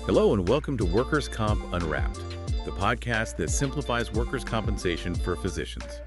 Hello and welcome to Workers' Comp Unwrapped, the podcast that simplifies workers' compensation for physicians.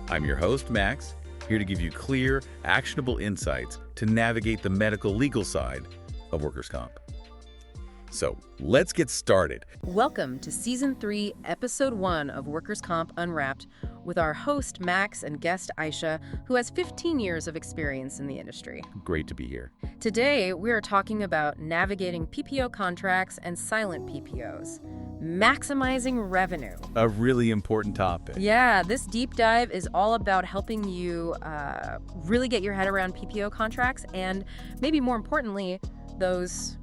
I'm your host, Max, here to give you clear, actionable insights to navigate the medical legal side of workers' comp. So let's get started. Welcome to Season 3, Episode 1 of Workers' Comp Unwrapped with our host, Max, and guest, Aisha, who has 15 years of experience in the industry. Great to be here. Today, we are talking about navigating PPO contracts and silent PPOs, maximizing revenue. A really important topic. Yeah, this deep dive is all about helping you really get your head around PPO contracts and maybe more importantly, those,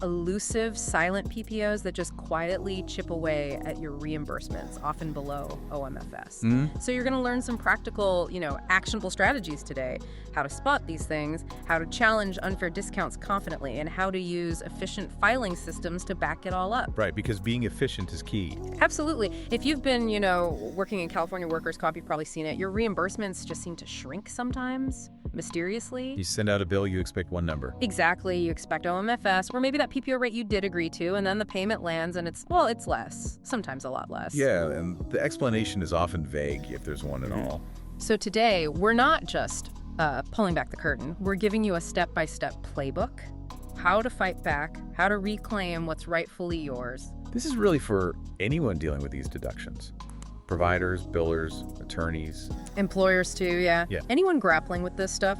elusive silent PPOs that just quietly chip away at your reimbursements, often below OMFS. So you're going to learn some practical, actionable strategies today, how to spot these things, how to challenge unfair discounts confidently, and how to use efficient filing systems to back it all up. Right, because being efficient is key. Absolutely. If you've been, working in California workers' comp, you've probably seen it. Your reimbursements just seem to shrink sometimes, mysteriously. You send out a bill, you expect one number. Exactly. You expect OMFS, or maybe that PPO rate you did agree to, and then the payment lands and it's less, sometimes a lot less. Yeah, and the explanation is often vague if there's one at all. So today, we're not just pulling back the curtain. We're giving you a step-by-step playbook, how to fight back, how to reclaim what's rightfully yours. This is really for anyone dealing with these deductions. Providers, billers, attorneys. Employers too, yeah. Anyone grappling with this stuff.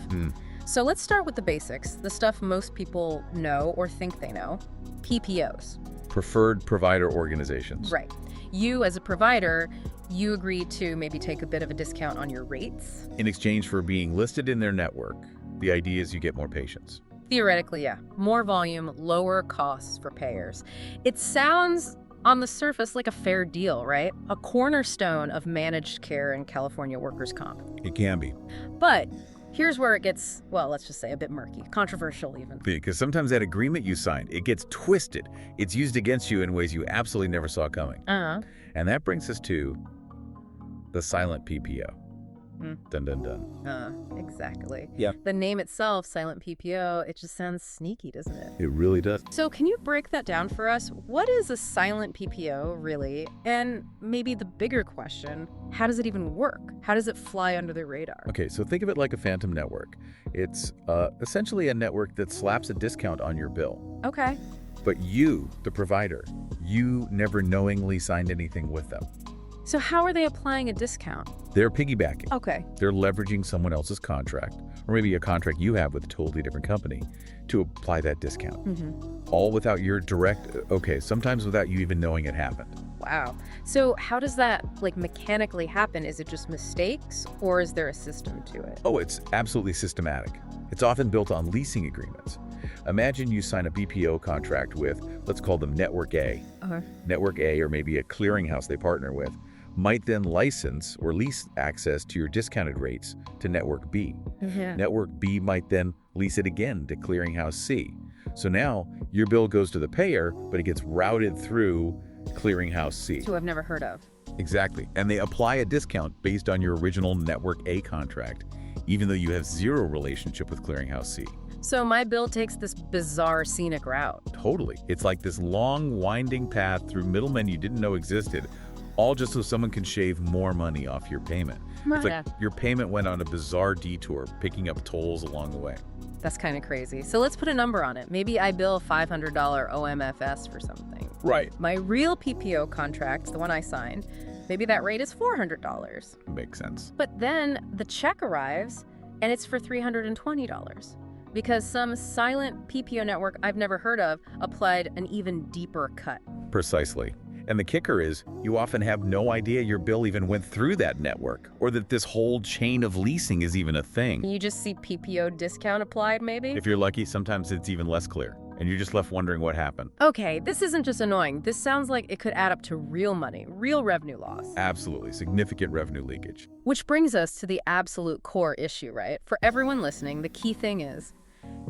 So let's start with the basics, the stuff most people know or think they know. PPOs. Preferred Provider Organizations. Right. You, as a provider, you agree to maybe take a bit of a discount on your rates. In exchange for being listed in their network, the idea is you get more patients. Theoretically, yeah. More volume, lower costs for payers. It sounds on the surface like a fair deal, right? A cornerstone of managed care in California workers' comp. It can be. But here's where it gets, let's just say a bit murky, controversial even. Because sometimes that agreement you signed, it gets twisted. It's used against you in ways you absolutely never saw coming. And that brings us to the silent PPO. Dun, dun, dun. Exactly. Yeah. The name itself, silent PPO, it just sounds sneaky, doesn't it? It really does. So can you break that down for us? What is a silent PPO, really? And maybe the bigger question, how does it even work? How does it fly under the radar? Okay, so think of it like a phantom network. It's essentially a network that slaps a discount on your bill. Okay. But you, the provider, you never knowingly signed anything with them. So how are they applying a discount? They're piggybacking. Okay. They're leveraging someone else's contract, or maybe a contract you have with a totally different company, to apply that discount. All without your sometimes without you even knowing it happened. Wow. So how does that mechanically happen? Is it just mistakes or is there a system to it? Oh, it's absolutely systematic. It's often built on leasing agreements. Imagine you sign a BPO contract with, let's call them Network A. Network A, or maybe a clearinghouse they partner with, might then license or lease access to your discounted rates to Network B. Network B might then lease it again to Clearinghouse C. So now your bill goes to the payer, but it gets routed through Clearinghouse C. Who I've never heard of. Exactly. And they apply a discount based on your original Network A contract, even though you have zero relationship with Clearinghouse C. So my bill takes this bizarre scenic route. Totally. It's like this long, winding path through middlemen you didn't know existed, all just so someone can shave more money off your payment. It's like your payment went on a bizarre detour, picking up tolls along the way. That's kind of crazy. So let's put a number on it. Maybe I bill $500 OMFS for something. Right. My real PPO contract, the one I signed, maybe that rate is $400. Makes sense. But then the check arrives and it's for $320 because some silent PPO network I've never heard of applied an even deeper cut. Precisely. And the kicker is, you often have no idea your bill even went through that network, or that this whole chain of leasing is even a thing. You just see PPO discount applied, maybe? If you're lucky, sometimes it's even less clear, and you're just left wondering what happened. Okay, this isn't just annoying. This sounds like it could add up to real money, real revenue loss. Absolutely. Significant revenue leakage. Which brings us to the absolute core issue, right? For everyone listening, the key thing is,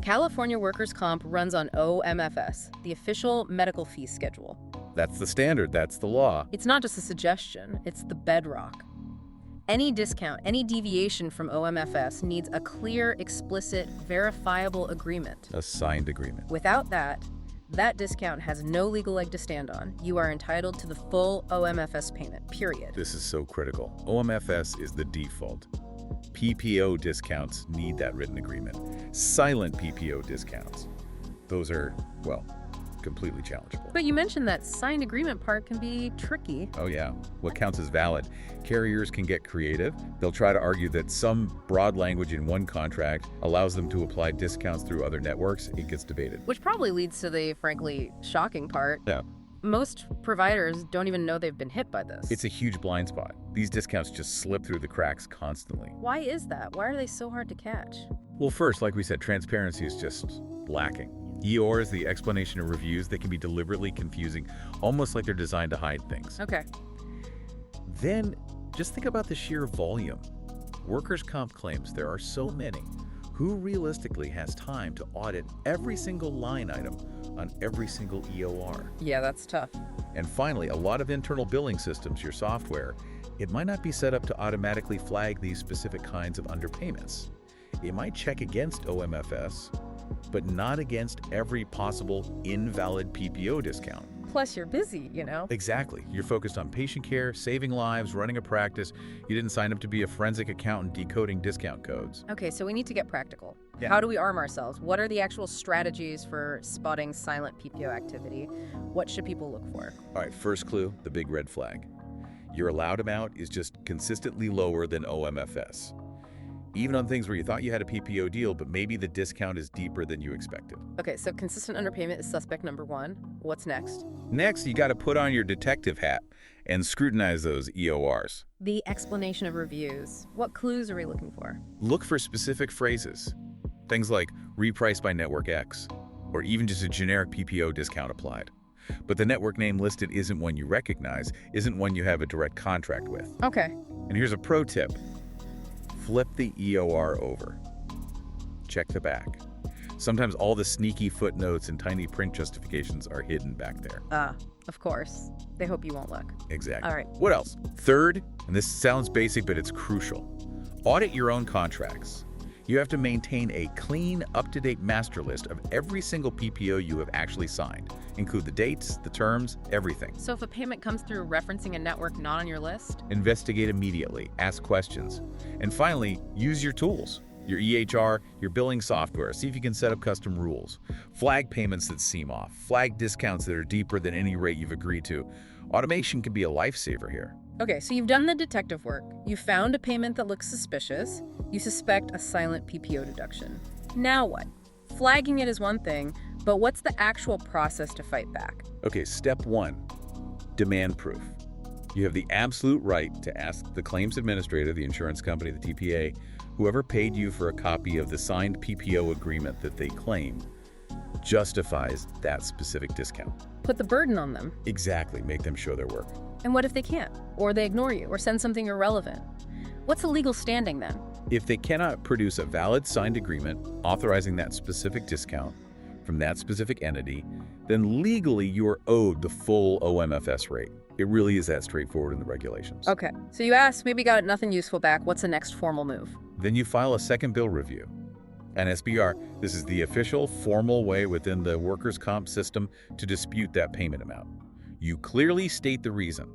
California workers' comp runs on OMFS, the official medical fee schedule. That's the standard. That's the law. It's not just a suggestion, it's the bedrock. Any discount, any deviation from OMFS needs a clear, explicit, verifiable agreement. A signed agreement. Without that, That discount has no legal leg to stand on. You are entitled to the full OMFS payment, period. This is so critical. OMFS is the default. PPO discounts need that written agreement. Silent PPO discounts, those are, well, completely challengeable. But you mentioned that signed agreement part can be tricky. Oh yeah, what counts as valid? Carriers can get creative. They'll try to argue that some broad language in one contract allows them to apply discounts through other networks. It gets debated. Which probably leads to the, frankly, shocking part. Yeah. Most providers don't even know they've been hit by this. It's a huge blind spot. These discounts just slip through the cracks constantly. Why is that? Why are they so hard to catch? Well, first, like we said, transparency is just lacking. EORs, the explanation of reviews, they can be deliberately confusing, almost like they're designed to hide things. Okay. Then, just think about the sheer volume. Workers' comp claims, there are so many. Who realistically has time to audit every single line item on every single EOR? Yeah, that's tough. And finally, a lot of internal billing systems, your software, it might not be set up to automatically flag these specific kinds of underpayments. It might check against OMFS, but not against every possible invalid PPO discount. Plus, you're busy, you know? Exactly. You're focused on patient care, saving lives, running a practice. You didn't sign up to be a forensic accountant decoding discount codes. Okay, so we need to get practical. Yeah. How do we arm ourselves? What are the actual strategies for spotting silent PPO activity? What should people look for? All right, first clue, the big red flag. Your allowed amount is just consistently lower than OMFS. Even on things where you thought you had a PPO deal, but maybe the discount is deeper than you expected. Okay, so consistent underpayment is suspect number one. What's next? Next, you got to put on your detective hat and scrutinize those EORs. The explanation of reviews. What clues are we looking for? Look for specific phrases. Things like repriced by Network X, or even just a generic PPO discount applied. But the network name listed isn't one you recognize, isn't one you have a direct contract with. Okay. And here's a pro tip. Flip the EOR over. Check the back. Sometimes all the sneaky footnotes and tiny print justifications are hidden back there. Of course. They hope you won't look. Exactly. All right. What else? Third, and this sounds basic, but it's crucial. Audit your own contracts. You have to maintain a clean, up-to-date master list of every single PPO you have actually signed. Include the dates, the terms, everything. So if a payment comes through referencing a network not on your list? Investigate immediately. Ask questions. And finally, use your tools. Your EHR, your billing software. See if you can set up custom rules. Flag payments that seem off. Flag discounts that are deeper than any rate you've agreed to. Automation can be a lifesaver here. Okay, so you've done the detective work. You found a payment that looks suspicious. You suspect a silent PPO deduction. Now what? Flagging it is one thing, but what's the actual process to fight back? Okay, step one, demand proof. You have the absolute right to ask the claims administrator, the insurance company, the TPA, whoever paid you for a copy of the signed PPO agreement that they claim justifies that specific discount. Put the burden on them. Exactly, make them show their work. And what if they can't? Or they ignore you, or send something irrelevant? What's the legal standing then? If they cannot produce a valid signed agreement authorizing that specific discount from that specific entity, then legally you are owed the full OMFS rate. It really is that straightforward in the regulations. Okay, so you asked, maybe got nothing useful back. What's the next formal move? Then you file a second bill review. An SBR, this is the official formal way within the workers' comp system to dispute that payment amount. You clearly state the reason.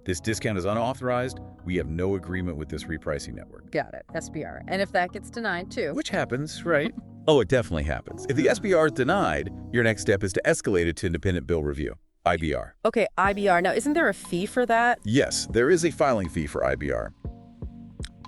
This discount is unauthorized. We have no agreement with this repricing network. Got it, SBR. And if that gets denied too? Which happens, right? Oh, it definitely happens. If the SBR is denied, your next step is to escalate it to independent bill review, IBR. Okay, IBR. Now, isn't there a fee for that? Yes, there is a filing fee for IBR.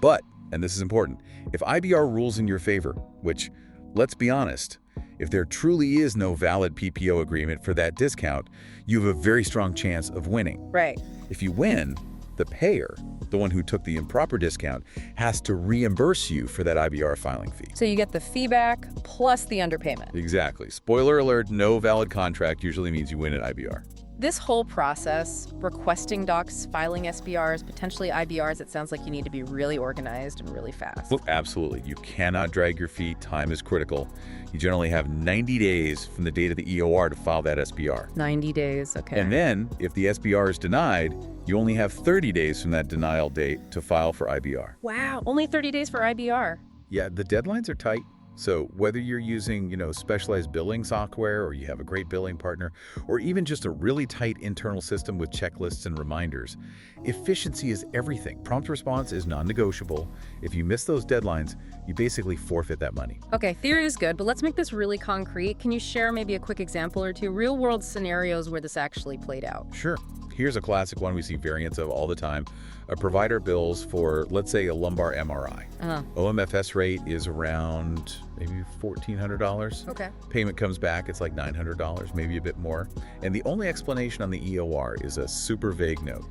But, and this is important, if IBR rules in your favor, which, let's be honest, if there truly is no valid PPO agreement for that discount, you have a very strong chance of winning. Right. If you win, the payer, the one who took the improper discount, has to reimburse you for that IBR filing fee. So you get the fee back plus the underpayment. Exactly. Spoiler alert, no valid contract usually means you win at IBR. This whole process, requesting docs, filing SBRs, potentially IBRs, it sounds like you need to be really organized and really fast. Well, absolutely. You cannot drag your feet. Time is critical. You generally have 90 days from the date of the EOR to file that SBR. 90 days, okay. And then, if the SBR is denied, you only have 30 days from that denial date to file for IBR. Wow, only 30 days for IBR. Yeah, the deadlines are tight. So whether you're using, specialized billing software, or you have a great billing partner, or even just a really tight internal system with checklists and reminders, efficiency is everything. Prompt response is non-negotiable. If you miss those deadlines, you basically forfeit that money. Okay, theory is good, but let's make this really concrete. Can you share maybe a quick example or two, real-world scenarios where this actually played out? Sure. Here's a classic one we see variants of all the time. A provider bills for, let's say, a lumbar MRI. OMFS rate is around maybe $1,400. Okay. Payment comes back, it's like $900, maybe a bit more. And the only explanation on the EOR is a super vague note.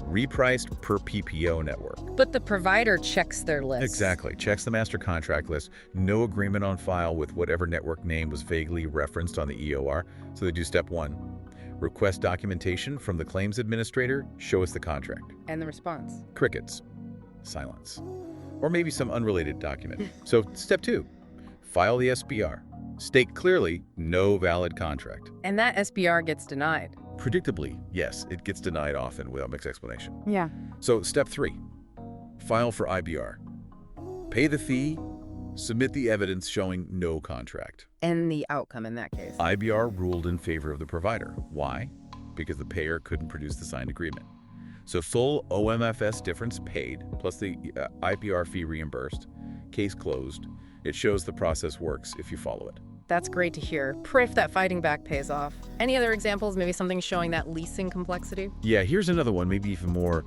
Repriced per PPO network. But the provider checks their list. Exactly. Checks the master contract list. No agreement on file with whatever network name was vaguely referenced on the EOR. So they do step 1. Request documentation from the claims administrator. Show us the contract. And the response? Crickets. Silence. Or maybe some unrelated document. So step 2. File the SBR. State clearly no valid contract. And that SBR gets denied. Predictably, yes, it gets denied often without much explanation. Yeah. So step 3. File for IBR. Pay the fee. Submit the evidence showing no contract. And the outcome in that case? IBR ruled in favor of the provider. Why? Because the payer couldn't produce the signed agreement. So full OMFS difference paid, plus the IBR fee reimbursed. Case closed. It shows the process works if you follow it. That's great to hear. Pray if that fighting back pays off. Any other examples, maybe something showing that leasing complexity? Yeah, here's another one, maybe even more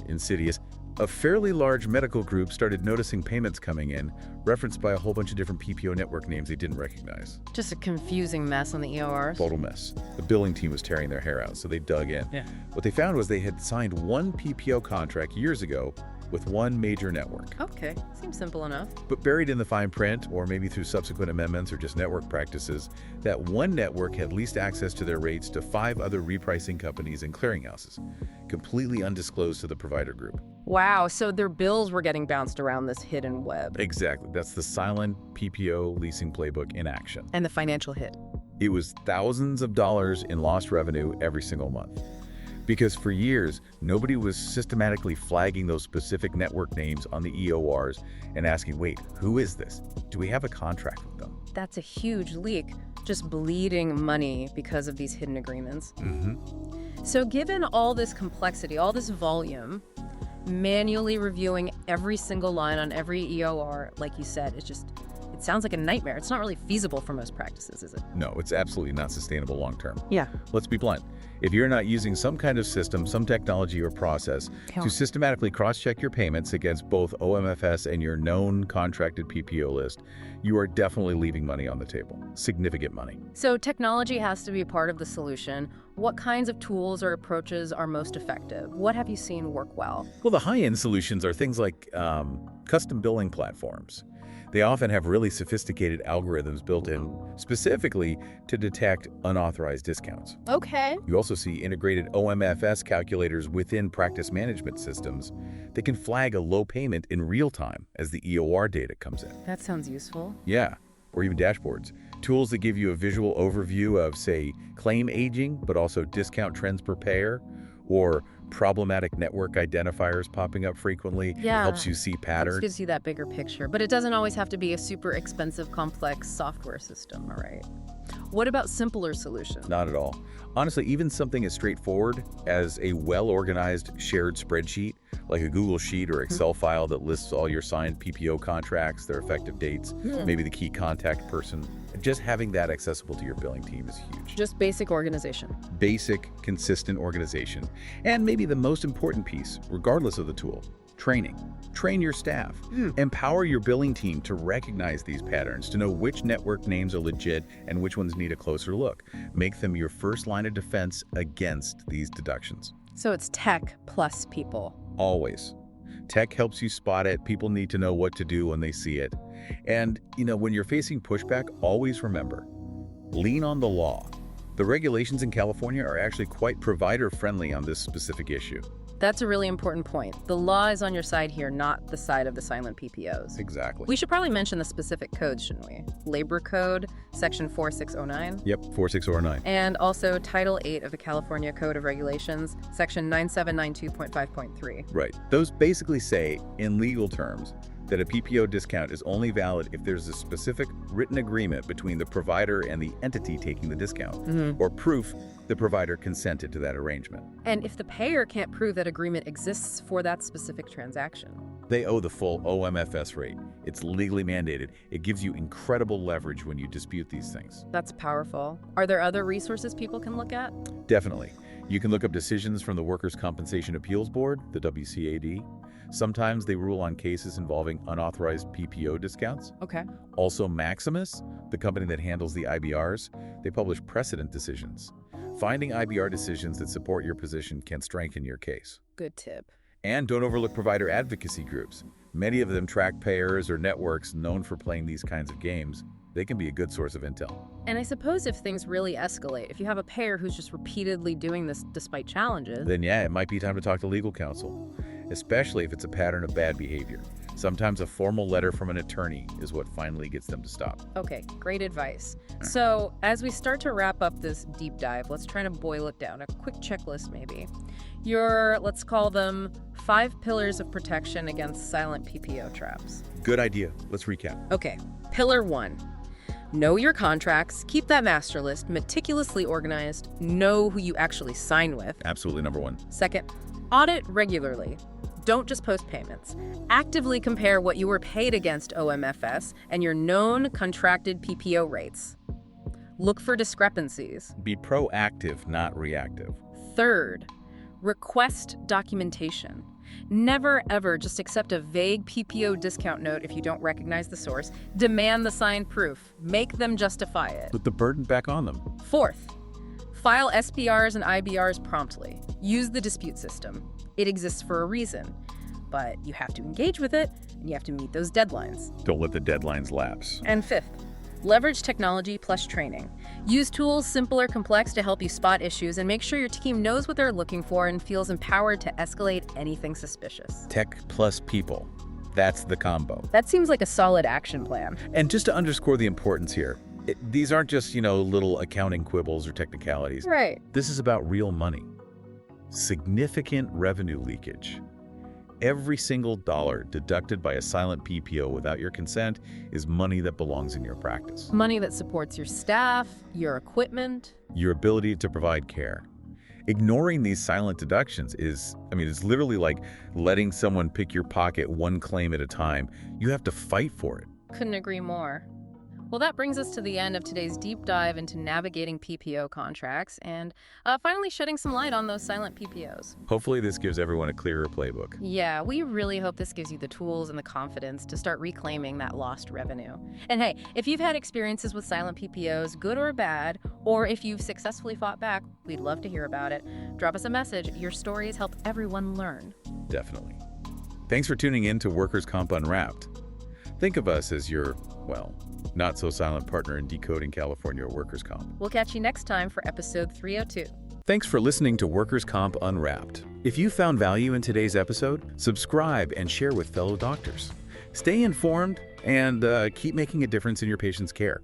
insidious. A fairly large medical group started noticing payments coming in, referenced by a whole bunch of different PPO network names they didn't recognize. Just a confusing mess on the EORs. Total mess. The billing team was tearing their hair out, so they dug in. Yeah. What they found was they had signed one PPO contract years ago with one major network. Okay, seems simple enough. But buried in the fine print, or maybe through subsequent amendments or just network practices, that one network had leased access to their rates to 5 other repricing companies and clearinghouses, completely undisclosed to the provider group. Wow, so their bills were getting bounced around this hidden web. Exactly. That's the silent PPO leasing playbook in action. And the financial hit. It was thousands of dollars in lost revenue every single month. Because for years, nobody was systematically flagging those specific network names on the EORs and asking, wait, who is this? Do we have a contract with them? That's a huge leak, just bleeding money because of these hidden agreements. So given all this complexity, all this volume, manually reviewing every single line on every EOR, like you said, it sounds like a nightmare. It's not really feasible for most practices, is it? No, it's absolutely not sustainable long term. Yeah. Let's be blunt. If you're not using some kind of system, some technology or process to systematically cross-check your payments against both OMFS and your known contracted PPO list, you are definitely leaving money on the table. Significant money. So technology has to be part of the solution. What kinds of tools or approaches are most effective? What have you seen work well? Well, the high-end solutions are things like custom billing platforms. They often have really sophisticated algorithms built in specifically to detect unauthorized discounts. Okay. You also see integrated OMFS calculators within practice management systems that can flag a low payment in real time as the EOR data comes in. That sounds useful. Yeah, or even dashboards. Tools that give you a visual overview of, say, claim aging, but also discount trends per payer, or problematic network identifiers popping up frequently. Yeah. Helps you see patterns. Gives you that bigger picture. But it doesn't always have to be a super expensive, complex software system, all right? What about simpler solutions? Not at all. Honestly, even something as straightforward as a well-organized shared spreadsheet, like a Google Sheet or Excel file that lists all your signed PPO contracts, their effective dates, maybe the key contact person. Just having that accessible to your billing team is huge. Just basic organization. Basic, consistent organization. And maybe the most important piece, regardless of the tool, training. Train your staff. Empower your billing team to recognize these patterns, to know which network names are legit and which ones need a closer look. Make them your first line of defense against these deductions. So it's tech plus people. Always. Tech helps you spot it. People need to know what to do when they see it. And, when you're facing pushback, always remember, lean on the law. The regulations in California are actually quite provider-friendly on this specific issue. That's a really important point. The law is on your side here, not the side of the silent PPOs. Exactly. We should probably mention the specific codes, shouldn't we? Labor Code, Section 4609. Yep, 4609. And also Title 8 of the California Code of Regulations, Section 9792.5.3. Right. Those basically say, in legal terms, that a PPO discount is only valid if there's a specific written agreement between the provider and the entity taking the discount, or proof the provider consented to that arrangement. And if the payer can't prove that agreement exists for that specific transaction, they owe the full OMFS rate. It's legally mandated. It gives you incredible leverage when you dispute these things. That's powerful. Are there other resources people can look at? Definitely. You can look up decisions from the Workers' Compensation Appeals Board, the WCAD. Sometimes they rule on cases involving unauthorized PPO discounts. Okay. Also, Maximus, the company that handles the IBRs, they publish precedent decisions. Finding IBR decisions that support your position can strengthen your case. Good tip. And don't overlook provider advocacy groups. Many of them track payers or networks known for playing these kinds of games. They can be a good source of intel. And I suppose if things really escalate, if you have a payer who's just repeatedly doing this despite challenges, then yeah, it might be time to talk to legal counsel, especially if it's a pattern of bad behavior. Sometimes a formal letter from an attorney is what finally gets them to stop. Okay, great advice. So as we start to wrap up this deep dive, let's try to boil it down. A quick checklist maybe. Your, let's call them 5 pillars of protection against silent PPO traps. Good idea. Let's recap. Okay, pillar 1. Know your contracts, keep that master list meticulously organized, know who you actually sign with. Absolutely number 1. Second, audit regularly. Don't just post payments. Actively compare what you were paid against OMFS and your known contracted PPO rates. Look for discrepancies. Be proactive, not reactive. Third, request documentation. Never, ever just accept a vague PPO discount note if you don't recognize the source. Demand the signed proof. Make them justify it. Put the burden back on them. Fourth, file SBRs and IBRs promptly. Use the dispute system. It exists for a reason, but you have to engage with it, and you have to meet those deadlines. Don't let the deadlines lapse. And fifth, leverage technology plus training. Use tools, simple or complex, to help you spot issues and make sure your team knows what they're looking for and feels empowered to escalate anything suspicious. Tech plus people. That's the combo. That seems like a solid action plan. And just to underscore the importance here, these aren't just, little accounting quibbles or technicalities. Right. This is about real money. Significant revenue leakage. Every single dollar deducted by a silent PPO without your consent is money that belongs in your practice. Money that supports your staff, your equipment, your ability to provide care. Ignoring these silent deductions is literally like letting someone pick your pocket one claim at a time. You have to fight for it. Couldn't agree more. Well, that brings us to the end of today's deep dive into navigating PPO contracts and finally shedding some light on those silent PPOs. Hopefully this gives everyone a clearer playbook. Yeah, we really hope this gives you the tools and the confidence to start reclaiming that lost revenue. And hey, if you've had experiences with silent PPOs, good or bad, or if you've successfully fought back, we'd love to hear about it. Drop us a message. Your stories help everyone learn. Definitely. Thanks for tuning in to Workers' Comp Unwrapped. Think of us as your, not-so-silent partner in decoding California workers' comp. We'll catch you next time for episode 302. Thanks for listening to Workers' Comp Unwrapped. If you found value in today's episode, subscribe and share with fellow doctors. Stay informed and keep making a difference in your patients' care.